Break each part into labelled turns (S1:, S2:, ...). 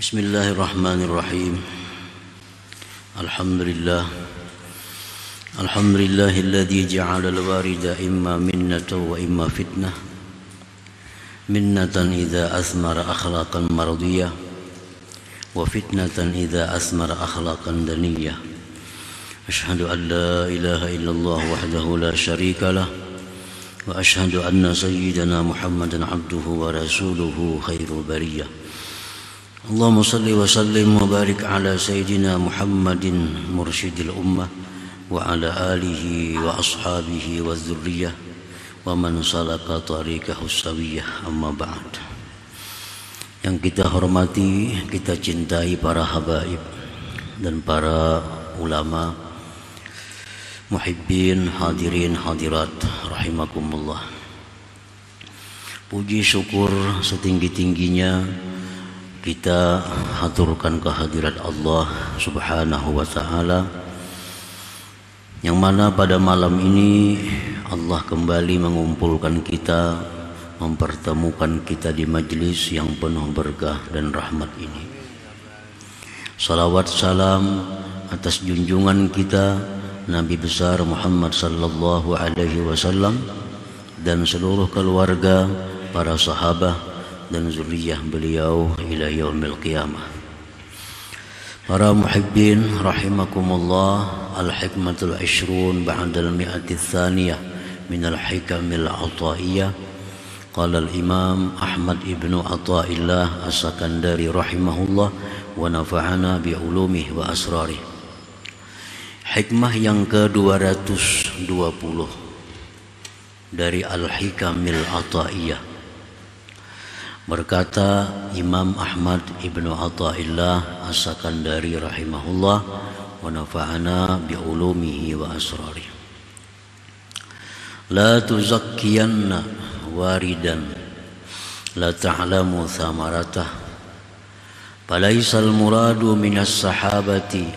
S1: Bismillahirrahmanirrahim. Alhamdulillahilladzi ja'ala al-warida imma minnatan wa imma fitnah. Minnatan idza asmara akhlaqan mardiyah wa fitnatan idza asmara akhlaqan daniyah. Asyhadu an la ilaha illallah wahdahu la syarika lah wa asyhadu anna sayyidana Muhammadan abduhu wa rasuluhu khairul bariyah. Allahumma salli wa sallim wa barik ala sayyidina Muhammadin mursyidil ummah wa ala alihi wa ashabihi wa dzurriyyah wa man salaka tariqahu sawiyah, amma ba'd. Yang kita hormati, kita cintai para habaib dan para ulama, muhibbin, hadirin, hadirat rahimakumullah. Puji syukur setinggi-tingginya kita haturkan kehadirat Allah Subhanahu wa ta'ala, yang mana pada malam ini Allah kembali mengumpulkan kita, mempertemukan kita di majlis yang penuh berkah dan rahmat ini. Salawat salam atas junjungan kita Nabi besar Muhammad sallallahu alaihi wasallam dan seluruh keluarga, para sahabat dan zuriyah beliau ila yaumil qiyamah. Para muhibbin rahimakumullah, al-hikmatul 20 ba'da al-mi'ati tsaniyah min al-hikamil ataiyah. Qala al-imam Ahmad ibnu Athaillah as-Sakandari rahimahullah wa nafa'ana bi ulumihi wa asrarih. Hikmah yang ke-220 dari al-hikamil ataiyah. Berkata Imam Ahmad ibnu Athaillah as-Sakandari rahimahullah wa nafa'ana bi ulumihi wa asrarih. La tuzakkiyanna waridan la ta'lamu thamaratah, falaisal muradu minas sahabati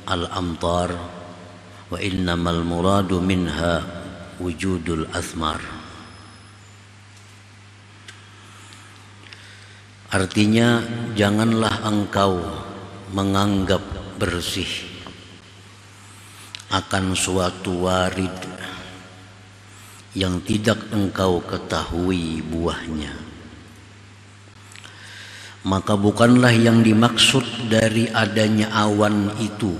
S1: al-amtar wa innamal muradu minha wujudul athmar. Artinya, janganlah engkau menganggap bersih akan suatu warid yang tidak engkau ketahui buahnya. Maka bukanlah yang dimaksud dari adanya awan itu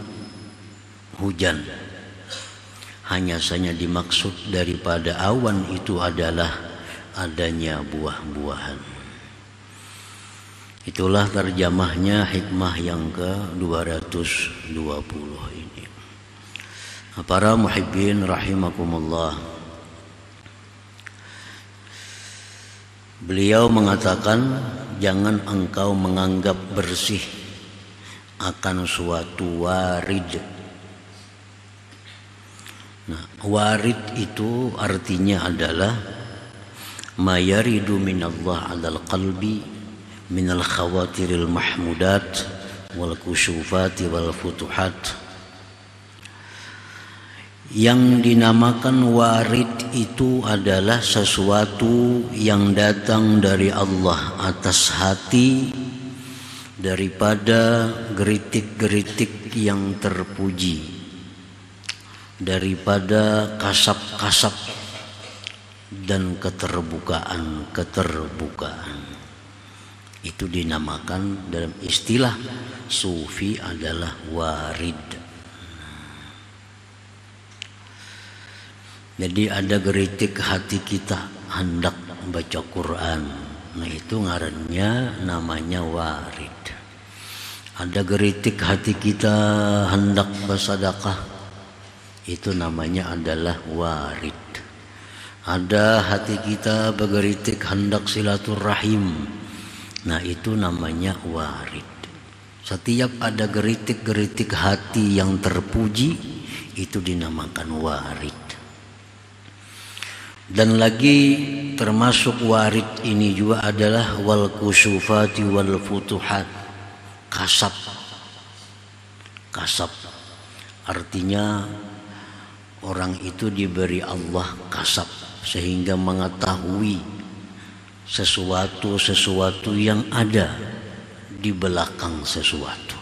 S1: hujan. Hanya saja dimaksud daripada awan itu adalah adanya buah-buahan. Itulah terjemahnya hikmah yang ke-220 ini. Para muhibbin rahimakumullah, beliau mengatakan, jangan engkau menganggap bersih akan suatu warid. Nah, warid itu artinya adalah mayaridu minallah alal qalbi minal khawatiril mahmudat wal kusyufati wal futuhat. Yang dinamakan warid itu adalah sesuatu yang datang dari Allah atas hati daripada geritik-geritik yang terpuji, daripada kasap-kasap dan keterbukaan. Itu dinamakan dalam istilah sufi adalah warid. Jadi ada geritik hati kita hendak baca Quran, nah itu ngarannya namanya warid. Ada geritik hati kita hendak bersedekah, itu namanya adalah warid. Ada hati kita bergeritik hendak silaturahim, nah itu namanya warid. Setiap ada geritik-geritik hati yang terpuji, itu dinamakan warid. Dan lagi termasuk warid ini juga adalah wal kusufati wal futuhat. Kasab. Kasab artinya orang itu diberi Allah kasab sehingga mengetahui sesuatu yang ada di belakang sesuatu.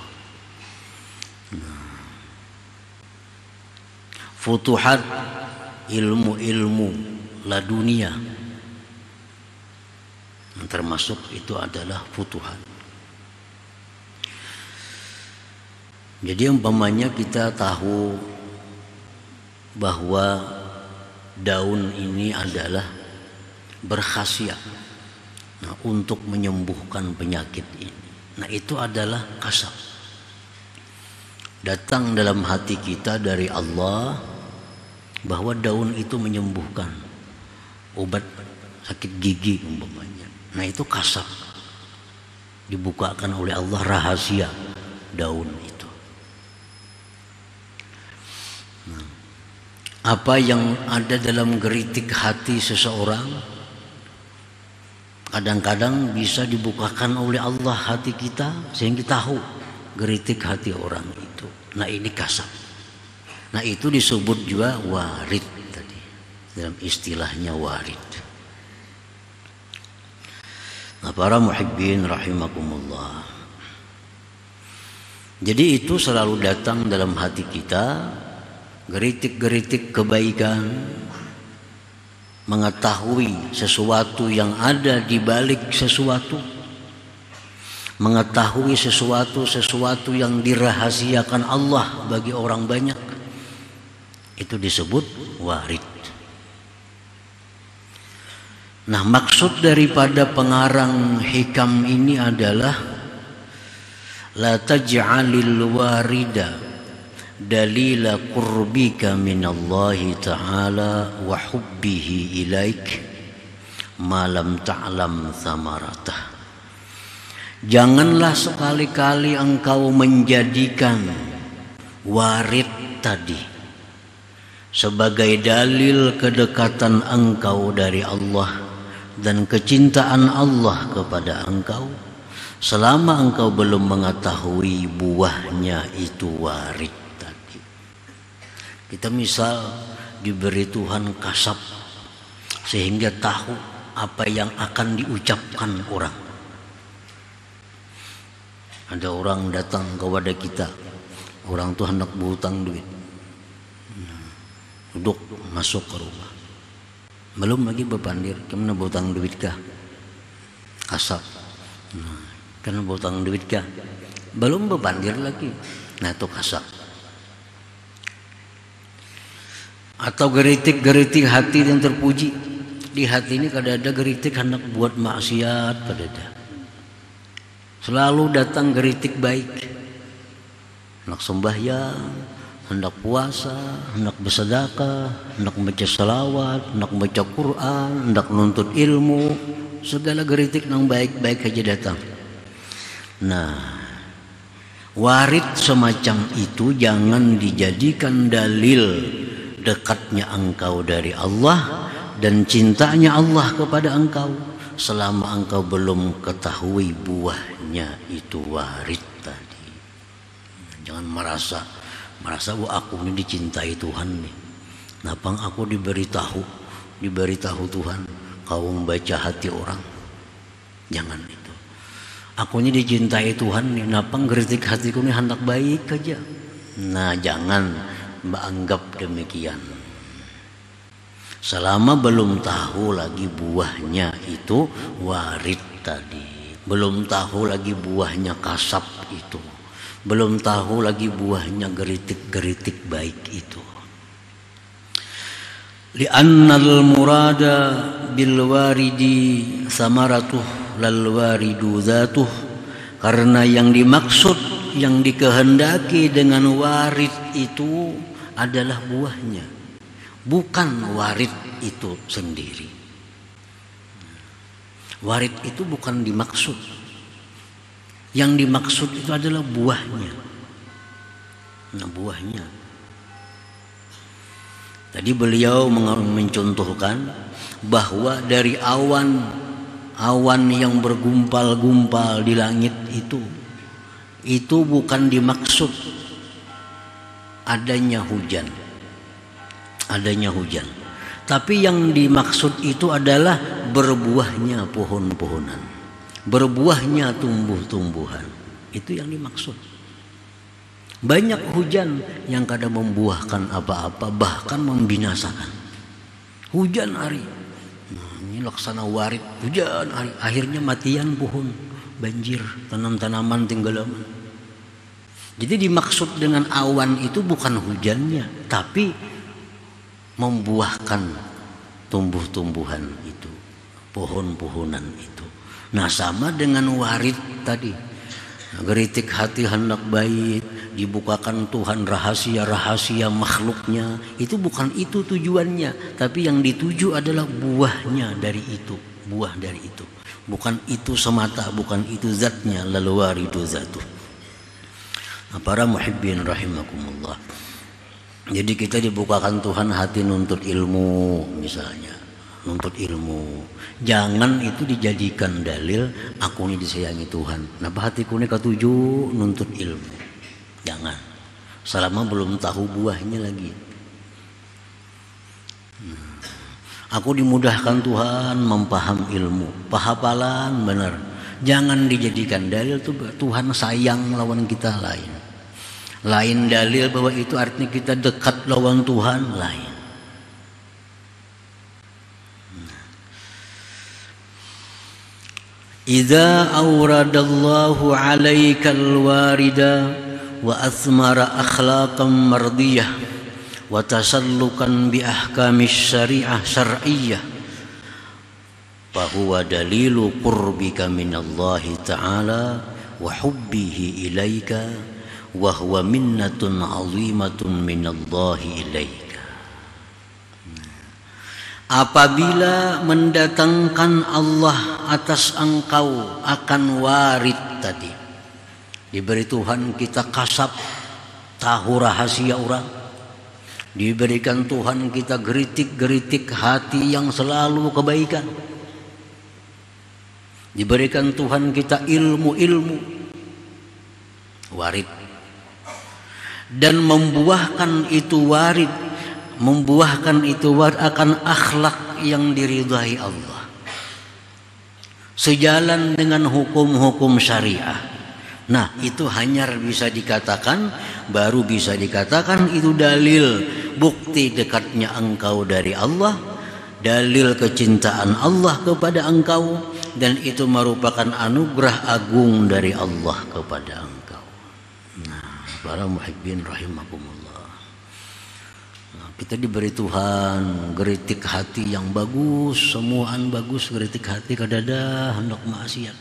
S1: Futuhat, ilmu-ilmu ladunia, termasuk itu adalah futuhat. Jadi umpamanya kita tahu bahwa daun ini adalah berkhasiat untuk menyembuhkan penyakit ini. Nah, itu adalah kasab. Datang dalam hati kita dari Allah bahwa daun itu menyembuhkan, obat sakit gigi umpamanya. Nah, itu kasab. Dibukakan oleh Allah rahasia daun itu. Apa yang ada dalam geritik hati seseorang kadang-kadang bisa dibukakan oleh Allah hati kita sehingga tahu geritik hati orang itu. Nah, ini kasab. Nah, itu disebut juga warid tadi. Dalam istilahnya warid. Nah, para muhibbin rahimakumullah. Jadi itu selalu datang dalam hati kita, geritik-geritik kebaikan, mengetahui sesuatu yang ada di balik sesuatu, mengetahui sesuatu yang dirahasiakan Allah bagi orang banyak, itu disebut warid. Nah, maksud daripada pengarang hikam ini adalah la taj'alil warida dalila qurbika minallahi ta'ala wa hubbihi ilaik ma lam ta'lam thamaratah. Janganlah sekali-kali engkau menjadikan warid tadi sebagai dalil kedekatan engkau dari Allah dan kecintaan Allah kepada engkau selama engkau belum mengetahui buahnya itu warid. Kita misal diberi Tuhan kasab sehingga tahu apa yang akan diucapkan orang. Ada orang datang kepada kita, orang tuh hendak berhutang duit, duduk masuk ke rumah, belum lagi berpandir, kemana berhutang duit kah? Kasab, kan berhutang duit kah? Belum berpandir lagi, nah itu kasab. Atau geritik-geritik hati yang terpuji. Di hati ini kadang ada geritik hendak buat maksiat, kadang selalu datang geritik baik, hendak sembahyang, hendak puasa, hendak bersedekah, hendak baca salawat, hendak baca Quran, hendak nuntut ilmu, segala geritik yang baik-baik aja datang. Nah, warid semacam itu jangan dijadikan dalil dekatnya engkau dari Allah dan cintanya Allah kepada engkau selama engkau belum ketahui buahnya itu warid tadi. Jangan merasa bahwa aku ini dicintai Tuhan nih. Napang aku diberitahu Tuhan kau membaca hati orang. Jangan itu. Aku ini dicintai Tuhan nih. Napang geritik hatiku ini hendak baik aja. Nah, jangan menganggap demikian selama belum tahu lagi buahnya itu warid tadi, belum tahu lagi buahnya kasab itu, belum tahu lagi buahnya geritik-geritik baik itu. Li'annal murada bil waridi samaratuh lal waridu dzatuh, karena yang dimaksud, yang dikehendaki dengan warid itu adalah buahnya, bukan warid itu sendiri. Warid itu bukan dimaksud, yang dimaksud itu adalah buahnya. Nah, buahnya tadi beliau mencontohkan bahwa dari awan yang bergumpal-gumpal di langit itu bukan dimaksud adanya hujan, tapi yang dimaksud itu adalah berbuahnya pohon-pohonan, berbuahnya tumbuh-tumbuhan. Itu yang dimaksud. Banyak hujan yang kadang membuahkan apa-apa, bahkan membinasakan. Hujan hari, ini laksana warid, hujan hari, akhirnya matian pohon, banjir, tanam-tanaman tinggalaman. Jadi dimaksud dengan awan itu bukan hujannya, tapi membuahkan tumbuh-tumbuhan itu, pohon-pohonan itu. Nah, sama dengan warid tadi. Geritik hati hendak baik, dibukakan Tuhan rahasia-rahasia makhluknya. Itu bukan itu tujuannya, tapi yang dituju adalah buahnya dari itu, buah dari itu. Bukan itu semata, bukan itu zatnya, lalu waridu zatuh. Nah, para muhibbin rahimakumullah. Jadi kita dibukakan Tuhan hati nuntut ilmu misalnya, nuntut ilmu. Jangan itu dijadikan dalil aku ini disayangi Tuhan. Napa hatiku ini ketuju nuntut ilmu. Jangan. Selama belum tahu buahnya lagi. Aku dimudahkan Tuhan mempaham ilmu, pahapalan benar. Jangan dijadikan dalil tuh Tuhan sayang lawan kita lain. Lain dalil bahwa itu artinya kita dekat lawan Tuhan lain. Idza awradallahu 'alaikal warida wa athmara akhlaqan mardiyah wa tasallukan bi ahkamis syari'ah syar'iyyah fa huwa dalilu qurbika minallahi ta'ala wa hubbihi ilaika wa huwa minnatun 'azimatun minallahi ilaika. Apabila mendatangkan Allah atas engkau akan warid tadi, diberi Tuhan kita kasab tahu rahasia orang, diberikan Tuhan kita geritik-geritik hati yang selalu kebaikan, diberikan Tuhan kita ilmu-ilmu warid, dan membuahkan itu warid akan akhlak yang diridhai Allah, sejalan dengan hukum-hukum syariah. Nah, itu hanya bisa dikatakan, baru bisa dikatakan itu dalil bukti dekatnya engkau dari Allah, dalil kecintaan Allah kepada engkau, dan itu merupakan anugerah agung dari Allah kepada engkau. Nah, para muhibbin rahimakumullah. Kita diberi Tuhan geritik hati yang bagus, semuaan bagus, geritik hati kadada hendak maksiat.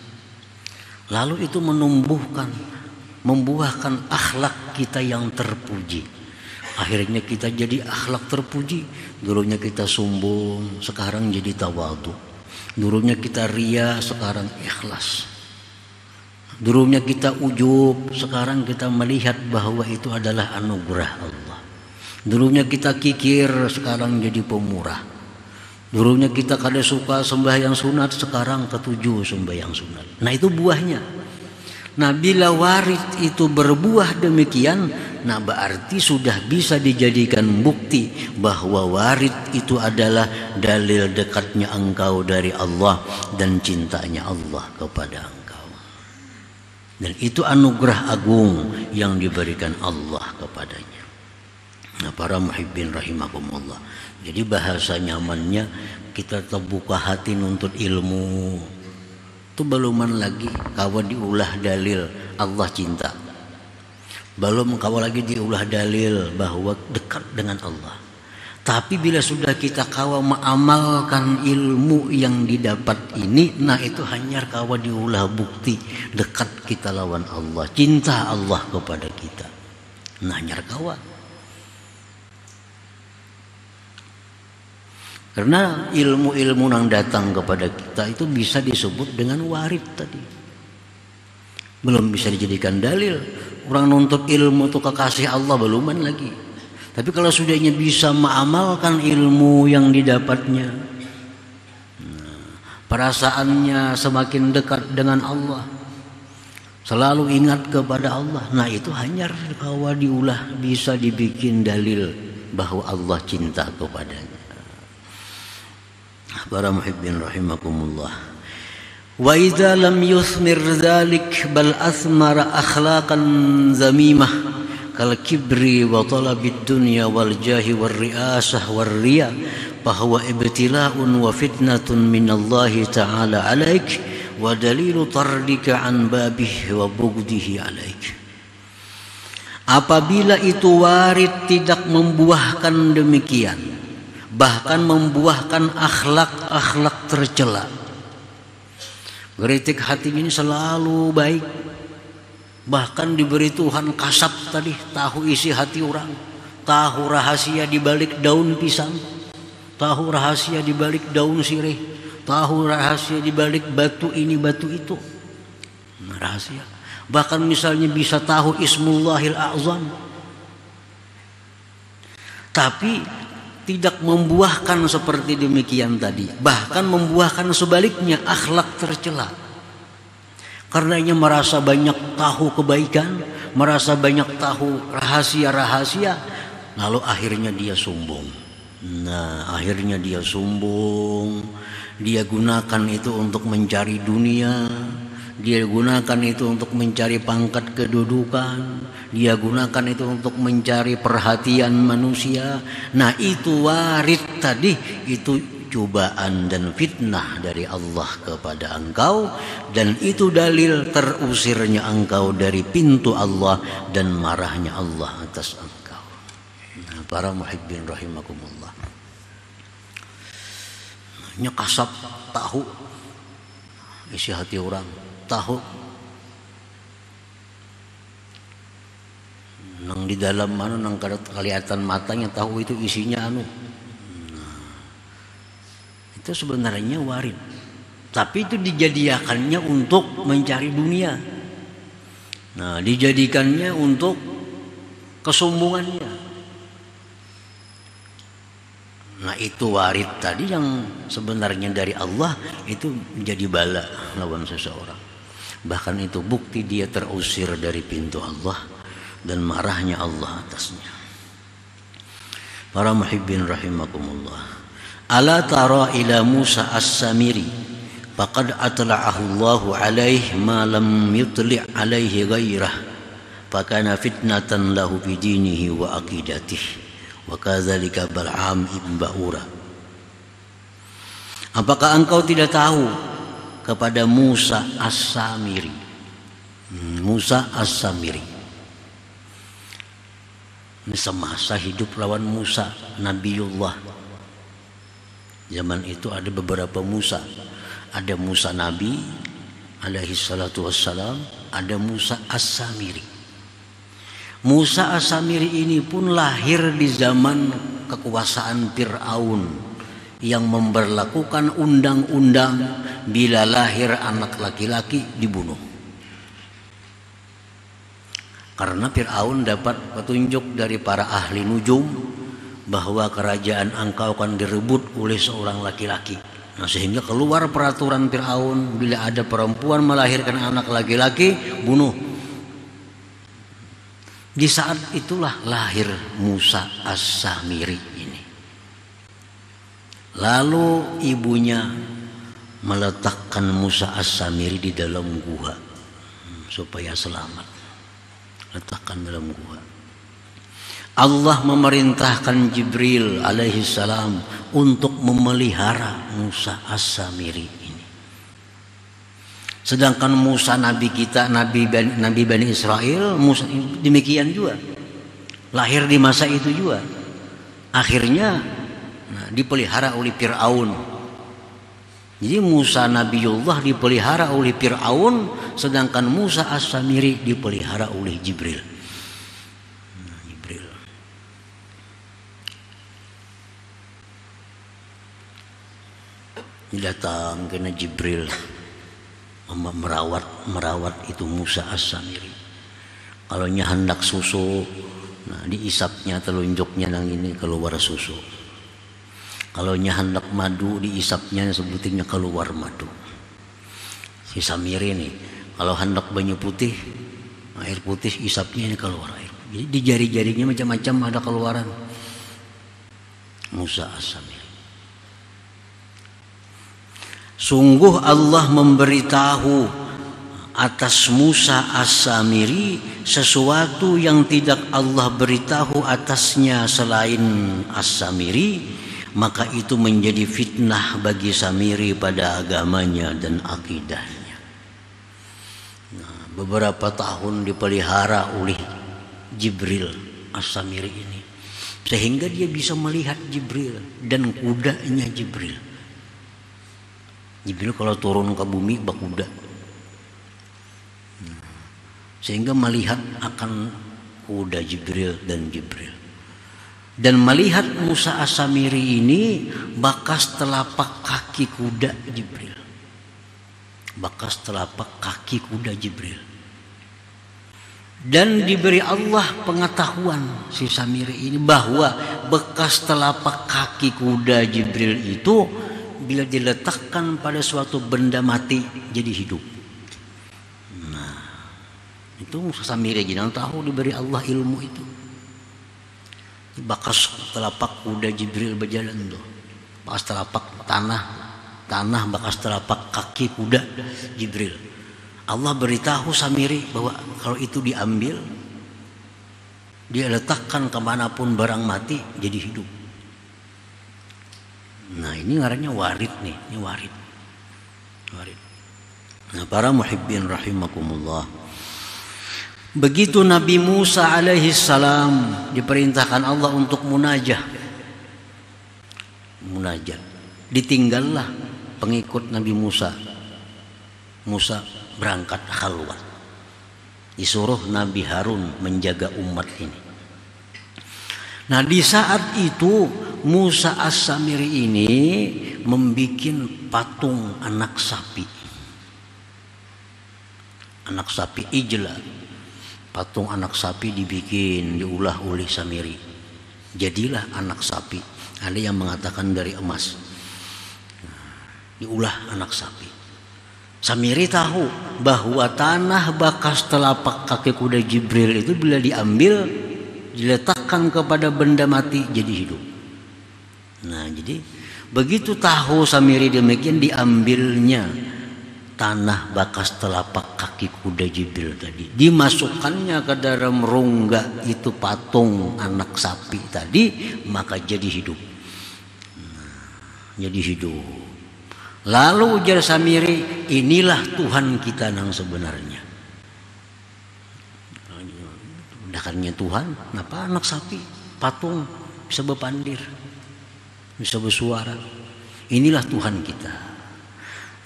S1: Lalu itu membuahkan akhlak kita yang terpuji. Akhirnya kita jadi akhlak terpuji. Dulunya kita sombong, sekarang jadi tawadhu. Dulunya kita ria, sekarang ikhlas. Dulunya kita ujub, sekarang kita melihat bahwa itu adalah anugerah Allah. Dulunya kita kikir, sekarang jadi pemurah. Dulunya kita kada suka sembahyang sunat, sekarang ketujuh sembahyang sunat. Nah, itu buahnya. Nah, bila warid itu berbuah demikian, nah berarti sudah bisa dijadikan bukti bahwa warid itu adalah dalil dekatnya engkau dari Allah dan cintanya Allah kepada engkau. Dan itu anugerah agung yang diberikan Allah kepadanya. Nah, para muhibbin rahimakumullah. Jadi bahasa nyamannya kita terbuka hati nuntut ilmu. Itu beluman lagi kawa diulah dalil Allah cinta. Belum kawa lagi diulah dalil bahwa dekat dengan Allah. Tapi bila sudah kita kawa mengamalkan ilmu yang didapat ini, nah itu hanya kawa diulah bukti dekat kita lawan Allah, cinta Allah kepada kita. Nah, hanya kawa. Karena ilmu-ilmu yang datang kepada kita itu bisa disebut dengan warid tadi. Belum bisa dijadikan dalil. Orang nuntut ilmu itu kekasih Allah beluman lagi. Tapi kalau sudahnya bisa mengamalkan ilmu yang didapatnya, perasaannya semakin dekat dengan Allah, selalu ingat kepada Allah. Nah, itu hanya kawa diulah bisa dibikin dalil bahwa Allah cinta kepadanya. Para muhibbin rahimakumullah. Wa idza lam yuthmir dzalik bal athmara akhlaqan zamimah kal kibri wa talabid dunya wal jahi war riasah war riya fahuwa ibtila'un wa fitnatun minallahi ta'ala 'alaik wa dalilu tardika an babihi wa bugdihi 'alaik. Apabila itu warid tidak membuahkan demikian, bahkan membuahkan akhlak-akhlak tercela. Geritik hati ini selalu baik, bahkan diberi Tuhan kasab tadi, tahu isi hati orang, tahu rahasia di balik daun pisang, tahu rahasia di balik daun sirih, tahu rahasia di balik batu ini batu itu. Nah, rahasia. Bahkan misalnya bisa tahu Ismullahil A'zam, tapi tidak membuahkan seperti demikian tadi, bahkan membuahkan sebaliknya, akhlak tercela. Karenanya merasa banyak tahu kebaikan, merasa banyak tahu rahasia-rahasia, lalu akhirnya dia sombong. Nah, akhirnya dia sombong. Dia gunakan itu untuk mencari dunia, dia gunakan itu untuk mencari pangkat kedudukan, dia gunakan itu untuk mencari perhatian manusia. Nah, itu warid tadi, itu cobaan dan fitnah dari Allah kepada engkau, dan itu dalil terusirnya engkau dari pintu Allah dan marahnya Allah atas engkau. Nah, para muhibbin rahimakumullah, kasab tahu isi hati orang, tahu nang di dalam mana nang kelihatan matanya, tahu itu isinya anu. Nah, itu sebenarnya warid, tapi itu dijadikannya untuk mencari dunia. Nah, dijadikannya untuk kesombongannya. Nah, itu warid tadi yang sebenarnya dari Allah, itu menjadi bala lawan seseorang. Bahkan itu bukti dia terusir dari pintu Allah dan marahnya Allah atasnya. Para muhibbin rahimakumullah, ala tara ila Musa as-Samiri faqad atla'ahu Allahu alaihi ma lam yutli' alaihi ghairah fakana fitnatan lahu fi dinihi wa aqidatihi wa kadzalika Bal'am ibn Ba'ura. Apakah engkau tidak tahu kepada Musa as-Samiri? Musa as-Samiri ini semasa hidup lawan Musa, Nabiullah. Zaman itu ada beberapa Musa. Ada Musa Nabi alaihi salatu wassalam, ada Musa as-Samiri. Musa as-Samiri ini pun lahir di zaman kekuasaan Fir'aun yang memberlakukan undang-undang bila lahir anak laki-laki dibunuh. Karena Fir'aun dapat petunjuk dari para ahli nujum bahwa kerajaan engkau akan direbut oleh seorang laki-laki. Nah, sehingga keluar peraturan Fir'aun, bila ada perempuan melahirkan anak laki-laki, bunuh. Di saat itulah lahir Musa as-Samiri ini. Lalu ibunya meletakkan Musa as-Samiri di dalam gua supaya selamat. Letakkan dalam gua. Allah memerintahkan Jibril alaihi salam untuk memelihara Musa as-Samiri ini. Sedangkan Musa Nabi kita, Nabi Bani Israel, Musa demikian juga, lahir di masa itu juga. Akhirnya dipelihara oleh Fir'aun. Jadi Musa Nabiullah dipelihara oleh Fir'aun, sedangkan Musa as-Samiri dipelihara oleh Jibril. Jibril. Datang kena Jibril merawat itu Musa as-Samiri. Kalau hendak susu, nah diisapnya telunjuknya nang ini keluar susu. Kalau hendak madu, diisapnya sebutingnya keluar madu. Si Samiri ini kalau hendak banyu putih, air putih, isapnya ini keluar air. Jadi di jari-jarinya macam-macam ada keluaran. Musa as-Samiri. Sungguh Allah memberitahu atas Musa As-Samiri sesuatu yang tidak Allah beritahu atasnya selain As-Samiri, maka itu menjadi fitnah bagi Samiri pada agamanya dan akidahnya. Nah, beberapa tahun dipelihara oleh Jibril As-Samiri ini, sehingga dia bisa melihat Jibril dan kudanya Jibril. Jibril kalau turun ke bumi berkuda, sehingga melihat akan kuda Jibril dan Jibril. Dan melihat Musa As-Samiri ini bekas telapak kaki kuda Jibril. Bekas telapak kaki kuda Jibril. Dan diberi Allah pengetahuan si Samiri ini bahwa bekas telapak kaki kuda Jibril itu bila diletakkan pada suatu benda mati jadi hidup. Nah, itu Musa Samiri jangan tahu diberi Allah ilmu itu. Bekas telapak kuda Jibril berjalan tuh. Bekas telapak tanah bekas telapak kaki kuda Jibril. Allah beritahu Samiri bahwa kalau itu diambil, dia letakkan kemanapun barang mati jadi hidup. Nah, ini ngarannya warid nih, ini warid. Nah, para muhibbin rahimakumullah. Begitu Nabi Musa alaihi salam diperintahkan Allah untuk munajat. Ditinggallah pengikut Nabi Musa. Musa berangkat khalwat. Disuruh Nabi Harun menjaga umat ini. Nah, di saat itu Musa As-Samiri ini membikin patung anak sapi. Anak sapi ijla. Patung anak sapi dibikin, diulah oleh Samiri. Jadilah anak sapi. Ada yang mengatakan dari emas. Diulah anak sapi. Samiri tahu bahwa tanah bekas telapak kaki kuda Jibril itu bila diambil, diletakkan kepada benda mati jadi hidup. Nah, jadi begitu tahu Samiri demikian, diambilnya tanah bekas telapak kaki kuda Jibril tadi, dimasukkannya ke dalam rongga itu patung anak sapi tadi, maka jadi hidup. Jadi hidup. Lalu ujar Samiri, inilah Tuhan kita yang sebenarnya. Dakannya Tuhan, kenapa anak sapi, patung bisa berpandir, bisa bersuara. Inilah Tuhan kita.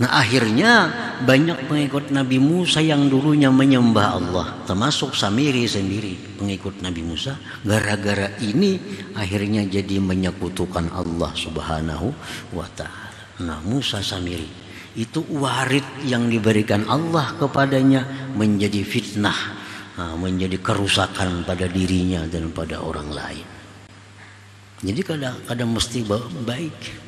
S1: Nah, akhirnya banyak pengikut Nabi Musa yang dulunya menyembah Allah, termasuk Samiri sendiri pengikut Nabi Musa, gara-gara ini akhirnya jadi menyekutukan Allah Subhanahu wa ta'ala. Nah, Musa Samiri itu warid yang diberikan Allah kepadanya menjadi fitnah, menjadi kerusakan pada dirinya dan pada orang lain. Jadi kadang mesti baik.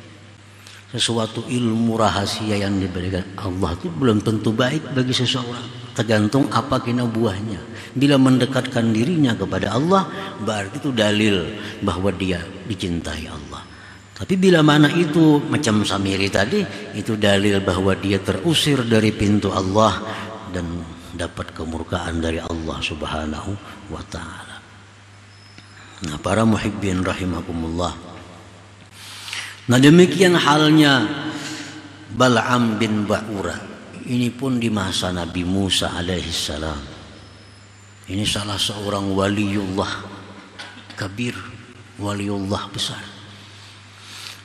S1: Sesuatu ilmu rahasia yang diberikan Allah itu belum tentu baik bagi seseorang, tergantung apa kena buahnya. Bila mendekatkan dirinya kepada Allah, berarti itu dalil bahwa dia dicintai Allah. Tapi bila mana itu macam Samiri tadi, itu dalil bahwa dia terusir dari pintu Allah dan dapat kemurkaan dari Allah Subhanahu wa ta'ala. Nah, para muhibbin rahimakumullah. Nah, demikian halnya Bal'am bin Ba'ura. Ini pun di masa Nabi Musa alaihissalam. Ini salah seorang waliullah kabir, waliullah besar.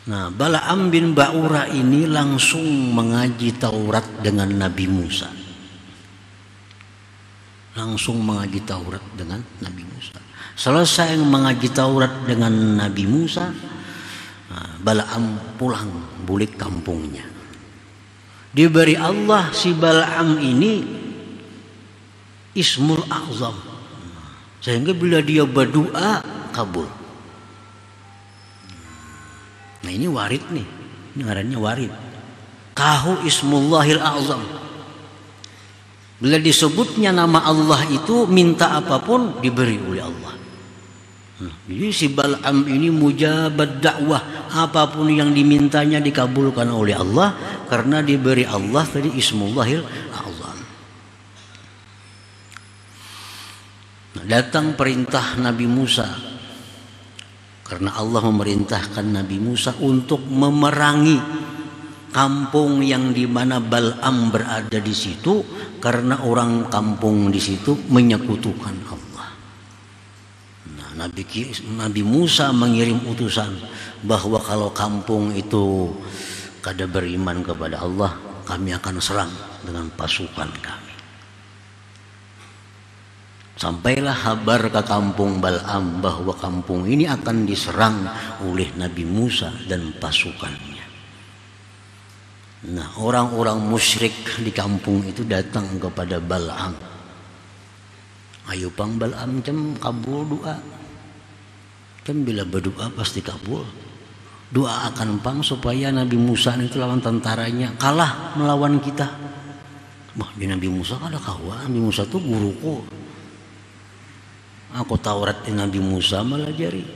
S1: Nah, Bal'am bin Ba'ura ini langsung mengaji Taurat dengan Nabi Musa. Langsung mengaji Taurat dengan Nabi Musa. Selesai mengaji Taurat dengan Nabi Musa, Bal'am pulang balik kampungnya. Diberi Allah si Bal'am ini Ismul A'zam, sehingga bila dia berdoa kabul. Nah, ini warid nih, ini ngarannya warid. Tahu Ismullahil A'zam. Bila disebutnya nama Allah itu, minta apapun diberi oleh Allah. Jadi si Bal'am ini mujabad dakwah, apapun yang dimintanya dikabulkan oleh Allah karena diberi Allah tadi Ismullahil A'zam. Nah, datang perintah Nabi Musa karena Allah memerintahkan Nabi Musa untuk memerangi kampung yang di mana Bal'am berada di situ karena orang kampung di situ menyekutukan Allah. Nabi Musa mengirim utusan bahwa kalau kampung itu kada beriman kepada Allah, kami akan serang dengan pasukan kami. Sampailah kabar ke kampung Bal'am bahwa kampung ini akan diserang oleh Nabi Musa dan pasukannya. Nah, orang-orang musyrik di kampung itu datang kepada Bal'am. Ayo pang Bal'am cem kabul doa. Kan bila berdoa pasti kabul. Doa akan pang supaya Nabi Musa itu lawan tentaranya kalah melawan kita. Wah, di Nabi Musa kada kawan. Nabi Musa tuh guruku. Aku Taurat Nabi Musa melajari.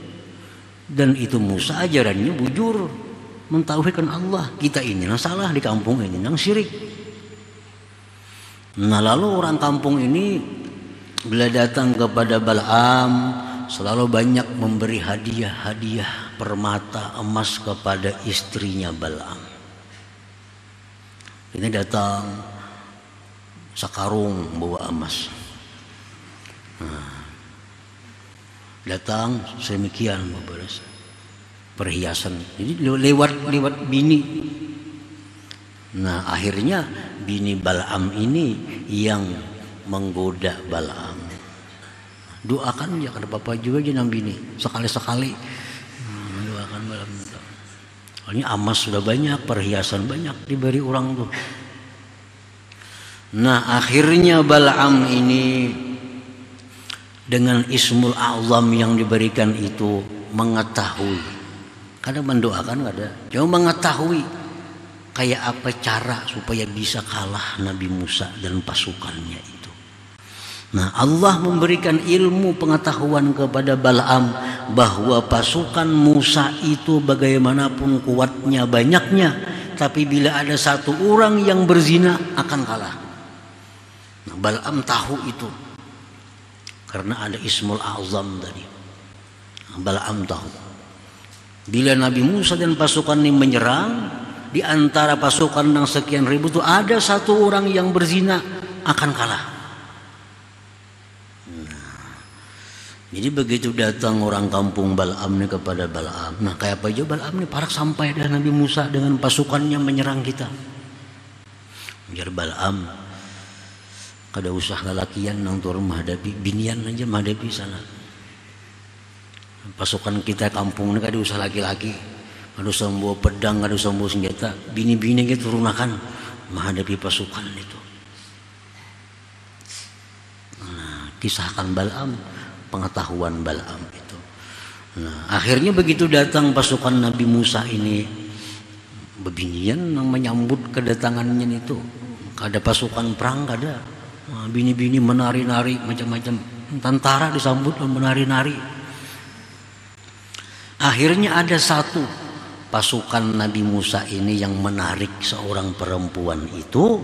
S1: Dan itu Musa ajarannya bujur, mentauhidkan Allah. Kita ini yang salah di kampung ini yang syirik. Nah, lalu orang kampung ini bila datang kepada Bal'am selalu banyak memberi hadiah permata emas kepada istrinya Bal'am. Ini datang sakarung bawa emas. Nah, datang semikian membalas perhiasan. Jadi lewat bini. Nah, akhirnya bini Bal'am ini yang menggoda Bal'am. Doakan ya kada apa-apa juga jenang bini sekali-sekali. Doakan Bal'am. Ini emas sudah banyak, perhiasan banyak diberi orang tuh. Nah, akhirnya Bal'am ini dengan Ismul A'zam yang diberikan itu mengetahui. Kada mendoakan kada, cuma mengetahui kayak apa cara supaya bisa kalah Nabi Musa dan pasukannya itu. Nah, Allah memberikan ilmu pengetahuan kepada Bal'am bahwa pasukan Musa itu bagaimanapun kuatnya banyaknya, tapi bila ada satu orang yang berzina akan kalah. Nah, Bal'am tahu itu karena ada Ismul A'zam tadi. Nah, Bal'am tahu bila Nabi Musa dan pasukan ini menyerang, di antara pasukan yang sekian ribu itu ada satu orang yang berzina akan kalah. Jadi begitu datang orang kampung Bal'am ini kepada Bal'am. Nah, kayak apa aja Bal'am ini parak sampai dah Nabi Musa dengan pasukannya menyerang kita. Biar Bal'am kada usah lalakian nang tur menghadapi binian aja menghadapi sana. Pasukan kita kampung ini kada usah laki-laki. Kada usah bawa pedang, kada usah bawa senjata. Bini-bini kita turunakan menghadapi pasukan itu. Nah, kisahkan Bal'am, pengetahuan Bal'am itu. Nah, akhirnya begitu datang pasukan Nabi Musa ini bebinian yang menyambut kedatangannya itu. Kada pasukan perang kada. Nah, bini-bini menari-nari macam-macam, tentara disambut dan menari-nari. Akhirnya ada satu pasukan Nabi Musa ini yang menarik seorang perempuan itu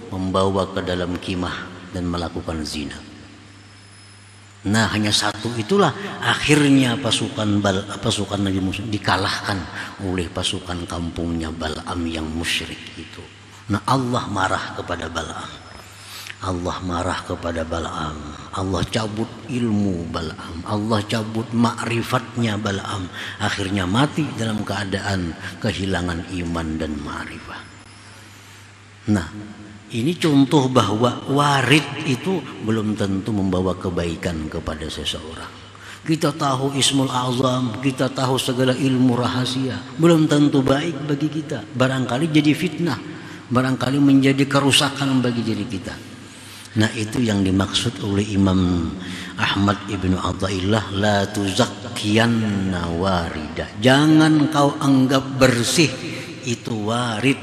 S1: membawa ke dalam kemah dan melakukan zina. Nah, hanya satu itulah akhirnya pasukan Nabi Musa dikalahkan oleh pasukan kampungnya Bal'am yang musyrik itu. Nah, Allah marah kepada Bal'am. Allah marah kepada Bal'am. Allah cabut ilmu Bal'am. Allah cabut ma'rifatnya Bal'am. Akhirnya mati dalam keadaan kehilangan iman dan ma'rifah. Nah, ini contoh bahwa warid itu belum tentu membawa kebaikan kepada seseorang. Kita tahu Ismul A'zam, kita tahu segala ilmu rahasia, belum tentu baik bagi kita. Barangkali jadi fitnah, barangkali menjadi kerusakan bagi diri kita. Nah, itu yang dimaksud oleh Imam Ahmad Ibnu Athaillah, la tuzakkiyanna warida. Jangan kau anggap bersih itu warid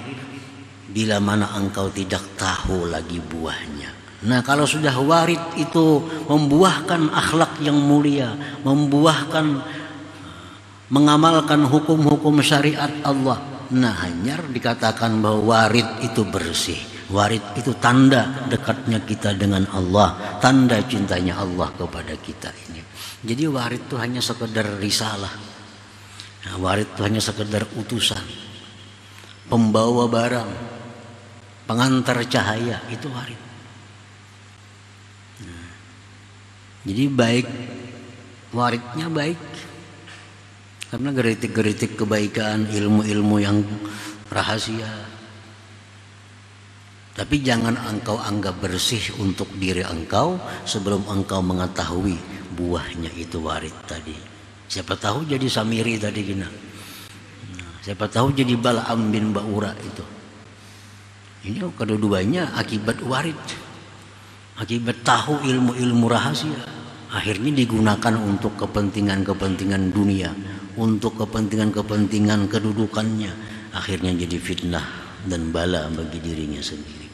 S1: bila mana engkau tidak tahu lagi buahnya. Nah, kalau sudah warid itu membuahkan akhlak yang mulia, membuahkan mengamalkan hukum-hukum syariat Allah. Nah, hanyar dikatakan bahwa warid itu bersih. Warid itu tanda dekatnya kita dengan Allah, tanda cintanya Allah kepada kita ini. Jadi warid itu hanya sekedar risalah. Nah, warid itu hanya sekedar utusan, pembawa barang, pengantar cahaya, itu warid. Jadi baik, waridnya baik, karena geritik-geritik kebaikan, ilmu-ilmu yang rahasia. Tapi jangan engkau anggap bersih untuk diri engkau sebelum engkau mengetahui buahnya itu warid tadi. Siapa tahu jadi Samiri tadi gina. Siapa tahu jadi Bal'am bin Ba'ura itu. Ini kedua-duanya akibat warid. Akibat tahu ilmu-ilmu rahasia, akhirnya digunakan untuk kepentingan-kepentingan dunia, untuk kepentingan-kepentingan kedudukannya, akhirnya jadi fitnah dan bala bagi dirinya sendiri.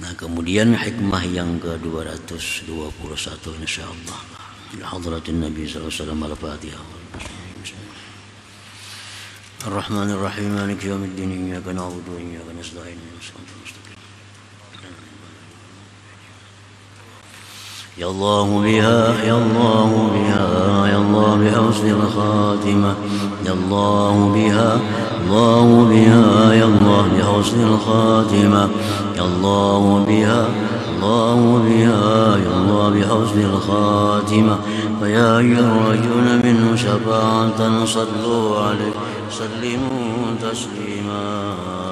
S1: Nah, kemudian hikmah yang ke-221 insyaallah. Hadratin Nabi sallallahu alaihi wasallam al-Fatihah. Ar-Rahmanir Rahim, Maliki yaumiddin, iyyaka na'budu wa iyyaka nasta'in. يا الله بها يا الله بها يا الله بحسن الخاتمة يا الله بها الله بها يا الله بحسن الخاتمة يا الله بها الله بها يا الله بحسن الخاتمة فيا يرجون منه شفاعة صلوا عليه سلموا تسليما.